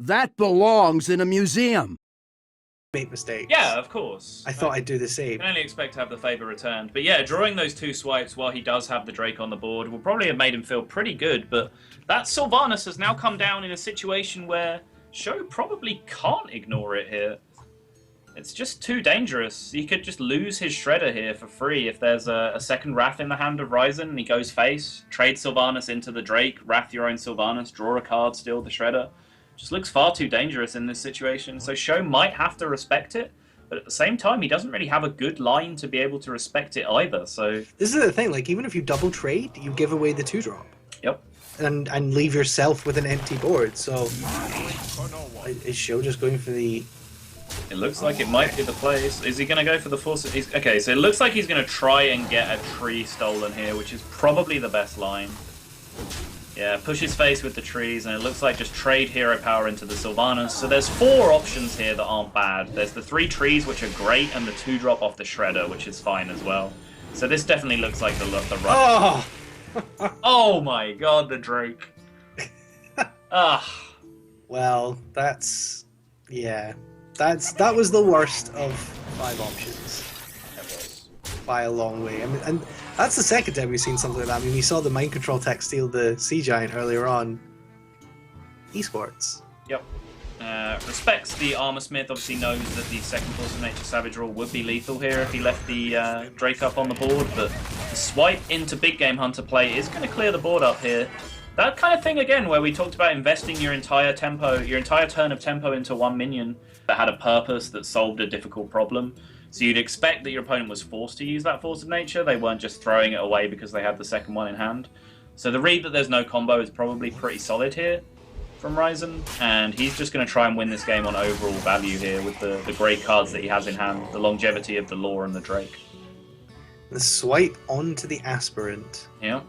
That belongs in a museum. Make mistakes. Yeah, of course. I thought I'd do the same. You can only expect to have the favour returned. But yeah, drawing those 2 swipes while he does have the Drake on the board will probably have made him feel pretty good, but that Sylvanas has now come down in a situation where Sjow probably can't ignore it here. It's just too dangerous. He could just lose his Shredder here for free if there's a second Wrath in the hand of Ryzen and he goes face, trade Sylvanas into the Drake, Wrath your own Sylvanas, draw a card, steal the Shredder. Just looks far too dangerous in this situation, so Sjow might have to respect it, but at the same time, he doesn't really have a good line to be able to respect it either, so... This is the thing, like, even if you double trade, you give away the 2-drop. Yep. And leave yourself with an empty board, so... Is Sjow just going for the... It looks like it might be the place. Is he going to go for the force? Okay, so it looks like he's going to try and get a tree stolen here, which is probably the best line. Yeah, push his face with the trees, and it looks like just trade hero power into the Sylvanas. So there's 4 options here that aren't bad. There's the 3 trees, which are great, and the 2-drop off the Shredder, which is fine as well. So this definitely looks like the run. Oh! Oh my god, the Drake. Ah. Well, that's... Yeah. That was the worst of 5 options. It was. By a long way. I mean, and that's the second time we've seen something like that. I mean, we saw the mind control tech steal the Sea Giant earlier on. Esports. Yep. Respects the Armor Smith, obviously knows that the second Force of Nature Savage Roll would be lethal here if he left the Drake up on the board, but the swipe into Big Game Hunter play is going to clear the board up here. That kind of thing again, where we talked about investing your entire turn of tempo into one minion that had a purpose that solved a difficult problem. So you'd expect that your opponent was forced to use that Force of Nature. They weren't just throwing it away because they had the second one in hand. So the read that there's no combo is probably pretty solid here from Ryzen, and he's just going to try and win this game on overall value here with the great cards that he has in hand, the longevity of the Lore and the Drake. The swipe onto the Aspirant. Yeah.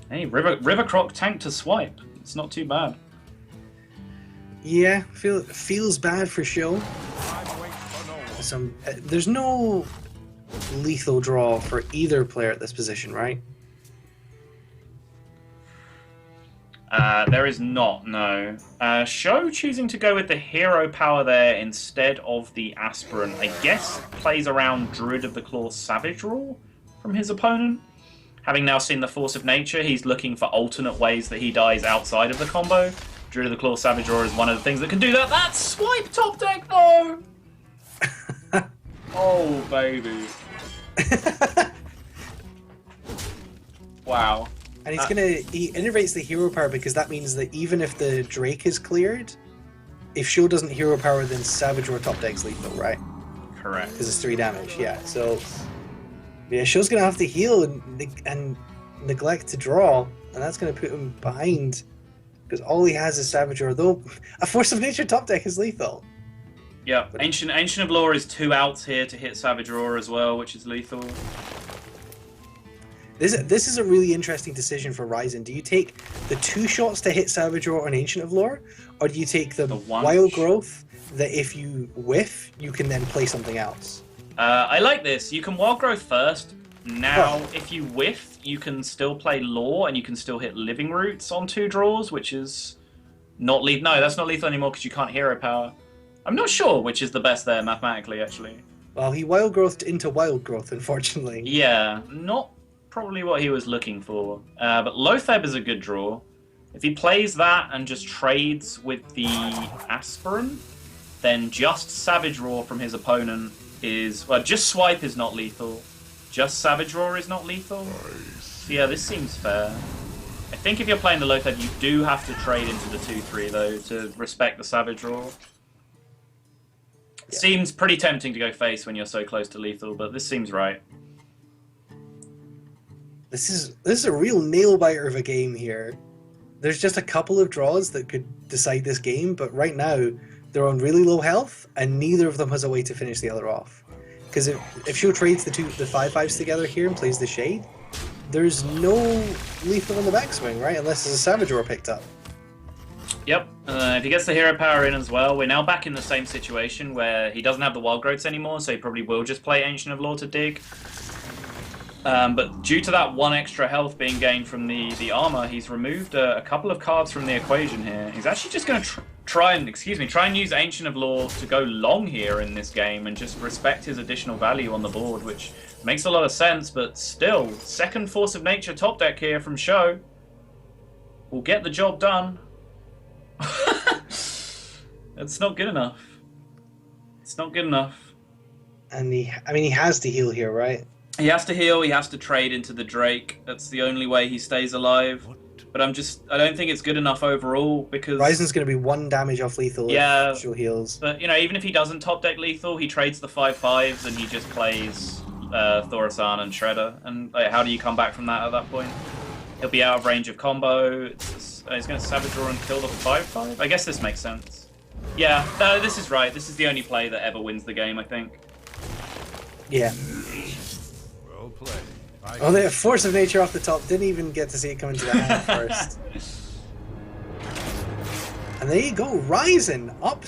Hey, River Croc tanked to swipe. It's not too bad. Yeah, feels bad for Sjow. There's no lethal draw for either player at this position, right? There is not, no. Sjow choosing to go with the hero power there instead of the Aspirant, I guess plays around Druid of the Claw Savage Rule from his opponent. Having now seen the Force of Nature, he's looking for alternate ways that he dies outside of the combo. Druid of the Claw Savage Roar is one of the things that can do that. That's swipe top deck though! Oh, baby. Wow. And he innovates the hero power because that means that even if the Drake is cleared, if Sjow doesn't hero power, then Savage Roar top deck's lethal, right? Correct. Because it's 3 damage, yeah. So, yeah, Show's going to have to heal and neglect to draw, and that's going to put him behind because all he has is Savage Roar, though a Force of Nature top deck is lethal. Yeah, Ancient of Lore is 2 outs here to hit Savage Roar as well, which is lethal. This is a really interesting decision for Ryzen. Do you take the 2 shots to hit Savage Roar on Ancient of Lore, or do you take the Wild Growth that if you whiff, you can then play something else? I like this. You can Wild Growth first. Now, if you whiff, you can still play Lore, and you can still hit Living Roots on 2 draws, which is not lethal. No, that's not lethal anymore because you can't hero power. I'm not sure which is the best there mathematically, actually. Well, he Wild Growthed into Wild Growth, unfortunately. Yeah, not probably what he was looking for. But Lotheb is a good draw. If he plays that and just trades with the Aspirant, then just Savage Roar from his opponent is... Well, just Swipe is not lethal. Just Savage Roar is not lethal. So yeah, this seems fair. I think if you're playing the Lotheb, you do have to trade into the 2-3, though, to respect the Savage Roar. Yeah. Seems pretty tempting to go face when you're so close to lethal, but this seems right. This is a real nail-biter of a game here. There's just a couple of draws that could decide this game, but right now they're on really low health, and neither of them has a way to finish the other off. Because if Sjow trades the 5/5s together here and plays the Shade, there's no lethal in the backswing, right? Unless there's a Savage Roar picked up. Yep, if he gets the hero power in as well, we're now back in the same situation where he doesn't have the Wild Growths anymore, so he probably will just play Ancient of Lore to dig. But due to that 1 extra health being gained from the armor, he's removed a couple of cards from the equation here. He's actually just going to try and use Ancient of Law to go long here in this game and just respect his additional value on the board, which makes a lot of sense, but still, second Force of Nature top deck here from Sjow will get the job done. It's not good enough. It's not good enough. And he has to heal here, right? He has to heal, he has to trade into the Drake. That's the only way he stays alive. But I don't think it's good enough overall, because Ryzen's going to be 1 damage off lethal if Sjow heals. But, you know, even if he doesn't top deck lethal, he trades the 5/5s and he just plays Thorsan and Shredder. And like, how do you come back from that at that point? He'll be out of range of combo. He's going to Savage Draw and kill the 5/5? I guess this makes sense. Yeah, no, this is right. This is the only play that ever wins the game, I think. Yeah. Well played. Oh, the Force of Nature off the top. Didn't even get to see it come into the hand first. And there you go, Ryzen up